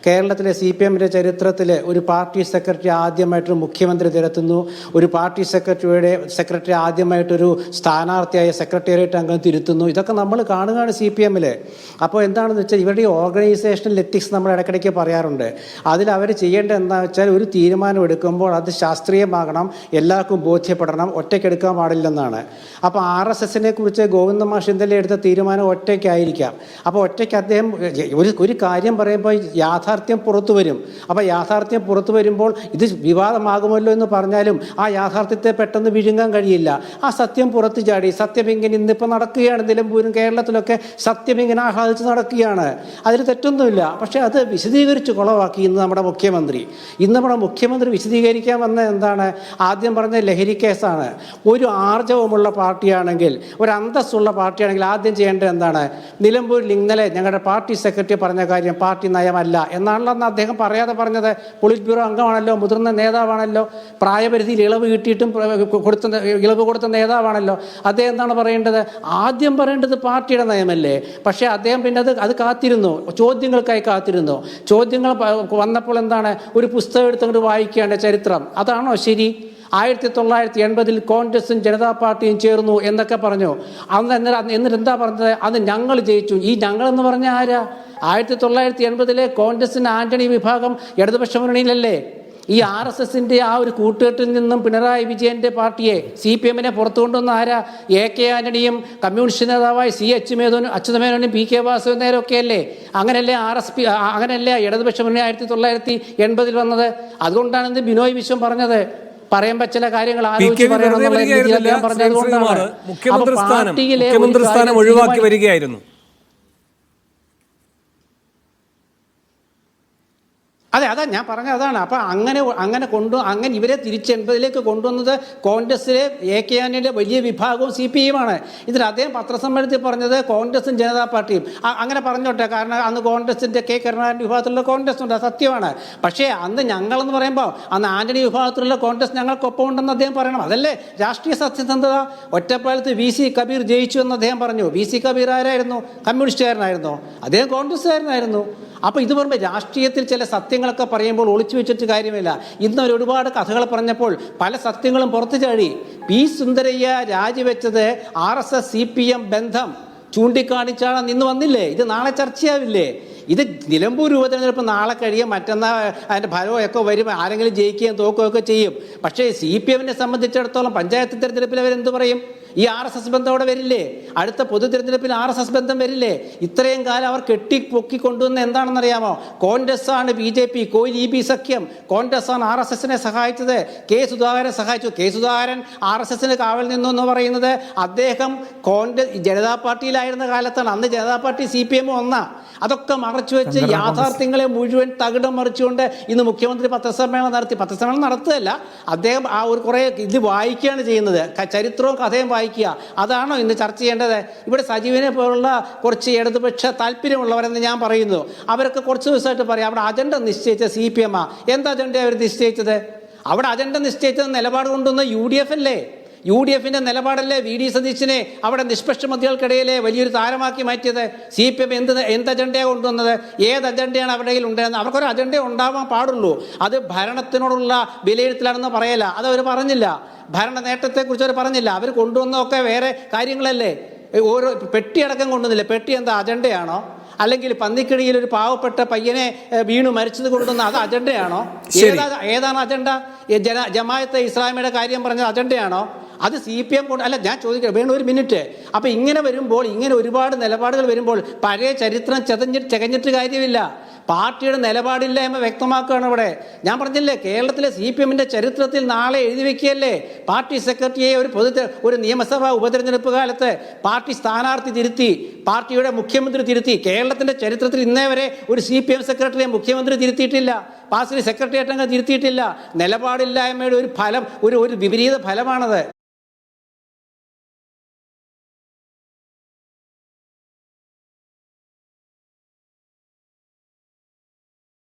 കേരളത്തിലെ CPMന്റെ ചരിത്രത്തിൽ ഒരു പാർട്ടി സെക്രട്ടറി ആദ്യമായിട്ടൊരു മുഖ്യമന്ത്രി തിരത്തുന്നു, ഒരു പാർട്ടി സെക്രട്ടറി ആദ്യമായിട്ടൊരു സ്ഥാനാർത്ഥിയായ സെക്രട്ടേറിയറ്റ് അംഗം തിരുത്തുന്നു. ഇതൊക്കെ നമ്മൾ കാണുകയാണ് CPMൽ. അപ്പോൾ എന്താണെന്ന് വെച്ചാൽ ഇവരുടെ ഓർഗനൈസേഷണൽ എത്തിക്സ് നമ്മൾ ഇടയ്ക്കിടയ്ക്ക് പറയാറുണ്ട്. അതിൽ അവർ ചെയ്യേണ്ടത് എന്താണെന്ന് വെച്ചാൽ ഒരു തീരുമാനം എടുക്കുമ്പോൾ അത് ശാസ്ത്രീയമാകണം, എല്ലാവർക്കും ബോധ്യപ്പെടണം, ഒറ്റയ്ക്കെടുക്കാൻ പാടില്ലെന്നാണ്. അപ്പോൾ RSSനെ കുറിച്ച് ഗോവിന്ദ മാഷ് ഇന്നലെ എടുത്ത തീരുമാനം ഒറ്റയ്ക്കായിരിക്കാം. അപ്പോൾ ഒറ്റയ്ക്ക് അദ്ദേഹം ഒരു കാര്യം പറയുമ്പോൾ യാഥാർത്ഥ്യം പുറത്തു വരും. അപ്പോൾ യാഥാർത്ഥ്യം പുറത്തു വരുമ്പോൾ ഇത് വിവാദമാകുമല്ലോ എന്ന് പറഞ്ഞാലും ആ യാഥാർത്ഥ്യത്തെ പെട്ടെന്ന് വിഴുങ്ങാൻ കഴിയില്ല. ആ സത്യം പുറത്തു ചാടി. സത്യം ഇങ്ങനെ ഇന്നിപ്പോൾ നടക്കുകയാണ്, നിലമ്പൂരും കേരളത്തിലൊക്കെ സത്യം ഇങ്ങനെ ആഹ്ലാദിച്ച് നടക്കുകയാണ്. അതിൽ തെറ്റൊന്നുമില്ല. പക്ഷേ അത് വിശദീകരിച്ച് കുളവാക്കി ഇന്ന് നമ്മുടെ മുഖ്യമന്ത്രി വിശദീകരിക്കാൻ വന്ന എന്താണ്? ആദ്യം പറഞ്ഞ ലഹരി കേസാണ്. ഒരു ആർജവമുള്ള പാർട്ടിയാണെങ്കിൽ, ഒരു അന്തസ്സുള്ള പാർട്ടിയാണെങ്കിൽ ആദ്യം ചെയ്യേണ്ടത് എന്താണ്? നിലമ്പൂരിൽ ഇന്നലെ ഞങ്ങളുടെ പാർട്ടി സെക്രട്ടറി പറഞ്ഞ കാര്യം പാർട്ടി നയമല്ല എന്നാണല്ലോ അന്ന് അദ്ദേഹം പറയാതെ പറഞ്ഞത്. പോളിറ്റ് ബ്യൂറോ അംഗമാണല്ലോ, മുതിർന്ന നേതാവാണല്ലോ, പ്രായപരിധിയിൽ ഇളവ് കൊടുത്ത നേതാവാണല്ലോ. അദ്ദേഹം എന്താണ് പറയേണ്ടത്? ആദ്യം പറയേണ്ടത് പാർട്ടിയുടെ നയമല്ലേ. പക്ഷേ അദ്ദേഹം പിന്നെ അത് കാത്തിരുന്നു, ചോദ്യങ്ങൾക്കായി കാത്തിരുന്നു. ചോദ്യങ്ങൾ വന്നപ്പോൾ എന്താണ്? ഒരു പുസ്തകം എടുത്തുകൊണ്ട് വായിക്കുകയാണ് ചരിത്രം. അതാണോ ശരി? 1980 കോൺഗ്രസും ജനതാ പാർട്ടിയും ചേർന്നു എന്നൊക്കെ പറഞ്ഞു. എന്നിട്ട് എന്താ പറഞ്ഞത്? അത് ഞങ്ങൾ ജയിച്ചു. ഈ ഞങ്ങളെന്ന് പറഞ്ഞ ആരാ? 1980 കോൺഗ്രസിന് ആന്റണി വിഭാഗം ഇടതുപക്ഷ മുന്നണിയിലല്ലേ? ഈ RSSന്റെ ആ ഒരു കൂട്ടുകെട്ടിൽ നിന്നും പിണറായി വിജയന്റെ പാർട്ടിയെ CPMനെ പുറത്തു കൊണ്ടുവന്ന ആരാ? AK ആന്റണിയും കമ്മ്യൂണിസ്റ്റ് നേതാവായ അച്യുതമേനോനും PK വാസുദേവനൊക്കെ അല്ലേ? അങ്ങനെയല്ലേ ഇടതുപക്ഷ മുന്നണി 1980 വന്നത്? അതുകൊണ്ടാണ് ഇന്ന് ബിനോയ് വിശ്വം പറഞ്ഞത് പറയുമ്പോൾ ചില കാര്യങ്ങൾ ആലോചിച്ച് മുഖ്യമന്ത്രി സ്ഥാനം ഒഴിവാക്കി വരികയായിരുന്നു. അതാ ഞാൻ പറഞ്ഞത് അതാണ്. അപ്പം അങ്ങനെ ഇവരെ തിരിച്ച് 80ലേക്ക് കൊണ്ടുവന്നത് കോൺഗ്രസിലെ AK ആന്റണിയുടെ വലിയ വിഭാഗവും CPMമാണ്. ഇതിൽ അദ്ദേഹം പത്രസമ്മേളനത്തിൽ പറഞ്ഞത് കോൺഗ്രസും ജനതാ പാർട്ടിയും അങ്ങനെ പറഞ്ഞോട്ടെ. കാരണം അന്ന് കോൺഗ്രസിൻ്റെ K കരുണാകരൻ്റെ വിഭാഗത്തിലുള്ള കോൺഗ്രസ് ഉണ്ട്, സത്യമാണ്. പക്ഷേ അന്ന് ഞങ്ങളെന്ന് പറയുമ്പോൾ അന്ന് ആന്റണി വിഭാഗത്തിലുള്ള കോൺഗ്രസ് ഞങ്ങൾക്കൊപ്പം ഉണ്ടെന്ന് അദ്ദേഹം പറയണം. അതല്ലേ രാഷ്ട്രീയ സത്യസന്ധത? ഒറ്റപ്പാലത്ത് VC കബീർ ജയിച്ചു എന്ന് അദ്ദേഹം പറഞ്ഞു. VC കബീർ ആരായിരുന്നു? കമ്മ്യൂണിസ്റ്റുകാരനായിരുന്നു. അദ്ദേഹം കോൺഗ്രസ്സുകാരനായിരുന്നു. അപ്പോൾ ഇത് പറയുമ്പോൾ രാഷ്ട്രീയത്തിൽ ചില സത്യങ്ങളൊക്കെ പറയുമ്പോൾ ഒളിച്ചു വെച്ചിട്ട് കാര്യമില്ല. ഇന്ന് ഒരുപാട് കഥകൾ പറഞ്ഞപ്പോൾ പല സത്യങ്ങളും പുറത്തു ചാടി. P. സുന്ദരയ്യ രാജിവെച്ചത് RSS CPM ബന്ധം ചൂണ്ടിക്കാണിച്ചാണ് ഇന്ന് വന്നില്ലേ? ഇത് നാളെ ചർച്ചയാവില്ലേ? ഇത് നിലമ്പൂർ ഉപതെരഞ്ഞെടുപ്പ് നാളെ കഴിയും, മറ്റന്നാൾ അതിൻ്റെ ഫലമൊക്കെ വരും, ആരെങ്കിലും ജയിക്കുകയും തോക്കുകയൊക്കെ ചെയ്യും. പക്ഷേ CPMനെ സംബന്ധിച്ചിടത്തോളം പഞ്ചായത്ത് തിരഞ്ഞെടുപ്പിൽ അവരെന്ത് പറയും? ഈ RSS ബന്ധം അവിടെ വരില്ലേ? അടുത്ത പൊതു തിരഞ്ഞെടുപ്പിൽ RSS ബന്ധം വരില്ലേ? ഇത്രയും കാലം അവർ കെട്ടിപ്പൊക്കി കൊണ്ടുവന്ന എന്താണെന്നറിയാമോ? കോൺഗ്രസ്സാണ് BJP കോലീബി സഖ്യം, കോൺഗ്രസ്സാണ് RSSനെ സഹായിച്ചത്. K. സുധാകരൻ സഹായിച്ചു. K. സുധാകരൻ RSSന് കാവൽ നിന്നു എന്ന് പറയുന്നത് അദ്ദേഹം ജനതാ പാർട്ടിയിലായിരുന്ന കാലത്താണ്. അന്ന് ജനതാ പാർട്ടി CPM ഒന്നാ. അതൊക്കെ മറച്ചു വെച്ച് യാഥാർത്ഥ്യങ്ങളെ മുഴുവൻ തകിടം മറിച്ചുകൊണ്ട് ഇന്ന് മുഖ്യമന്ത്രി പത്രസമ്മേളനം നടത്തുകയല്ല, അദ്ദേഹം ആ ഒരു കുറേ ഇത് വായിക്കുകയാണ് ചെയ്യുന്നത്. ചരിത്രവും കഥയും വായിക്കുക. അതാണോ ഇന്ന് ചർച്ച ചെയ്യേണ്ടത്? ഇവിടെ സജീവനെ പോലുള്ള കുറച്ച് ഇടതുപക്ഷ താല്പര്യമുള്ളവരെന്ന് ഞാൻ പറയുന്നു. അവരൊക്കെ കുറച്ച് ദിവസമായിട്ട് പറയാം അവിടെ അജണ്ട നിശ്ചയിച്ച CPM. എന്ത് അജണ്ട അവർ നിശ്ചയിച്ചത്? അവിടെ അജണ്ട നിശ്ചയിച്ചത് നിലപാട് കൊണ്ടുവന്ന UDF അല്ലേ? UDFന്റെ നിലപാടല്ലേ VD സതീശനെ അവിടെ നിഷ്പക്ഷ മതികൾക്കിടയിലെ വലിയൊരു താരമാക്കി മാറ്റിയത്? CPM എന്ത് അജണ്ടയാണ് കൊണ്ടുവന്നത്? ഏത് അജണ്ടയാണ് അവരുടെ കയ്യിൽ ഉണ്ടായിരുന്നത്? അവർക്കൊരു അജണ്ട ഉണ്ടാവാൻ പാടുള്ളൂ. അത് ഭരണത്തിനോടുള്ള വിലയിരുത്തലാണെന്ന് പറയല. അതവർ പറഞ്ഞില്ല. ഭരണ നേട്ടത്തെക്കുറിച്ച് അവർ പറഞ്ഞില്ല. അവർ കൊണ്ടുവന്നതൊക്കെ വേറെ കാര്യങ്ങളല്ലേ? ഓരോ പെട്ടിയടക്കം കൊണ്ടുവന്നില്ല. പെട്ടി എന്താ അജണ്ടയാണോ? അല്ലെങ്കിൽ പന്നിക്കിണിയിൽ ഒരു പാവപ്പെട്ട പയ്യനെ വീണു മരിച്ചത് കൊണ്ടുവന്ന അത് അജണ്ടയാണോ? ഏതാണ് അജണ്ട? ജമാഅത്തെ ഇസ്ലാമിയുടെ കാര്യം പറഞ്ഞത് അജണ്ടയാണോ? അത് CPM അല്ല. ഞാൻ ചോദിക്കാം, വേണം ഒരു മിനിറ്റ്. അപ്പോൾ ഇങ്ങനെ വരുമ്പോൾ, ഇങ്ങനെ ഒരുപാട് നിലപാടുകൾ വരുമ്പോൾ പഴയ ചരിത്രം ചകഞ്ഞിട്ട് കാര്യമില്ല. പാർട്ടിയുടെ നിലപാടില്ലായ്മ വ്യക്തമാക്കുകയാണ് ഇവിടെ. ഞാൻ പറഞ്ഞില്ലേ, കേരളത്തിലെ CPMന്റെ ചരിത്രത്തിൽ നാളെ എഴുതി വെക്കുകയല്ലേ? പാർട്ടി സെക്രട്ടറിയെ ഒരു നിയമസഭാ ഉപതെരഞ്ഞെടുപ്പ് കാലത്ത് പാർട്ടി സ്ഥാനാർത്ഥി തിരുത്തി, പാർട്ടിയുടെ മുഖ്യമന്ത്രി തിരുത്തി. കേരളത്തിന്റെ ചരിത്രത്തിൽ ഇന്നേ വരെ ഒരു CPM സെക്രട്ടറിയെ മുഖ്യമന്ത്രി തിരുത്തിയിട്ടില്ല, പാർട്ടി സെക്രട്ടേറിയറ്റ് അംഗം തിരുത്തിയിട്ടില്ല. നിലപാടില്ലായ്മയുടെ ഒരു ഫലം, ഒരു വിപരീത ഫലമാണത്.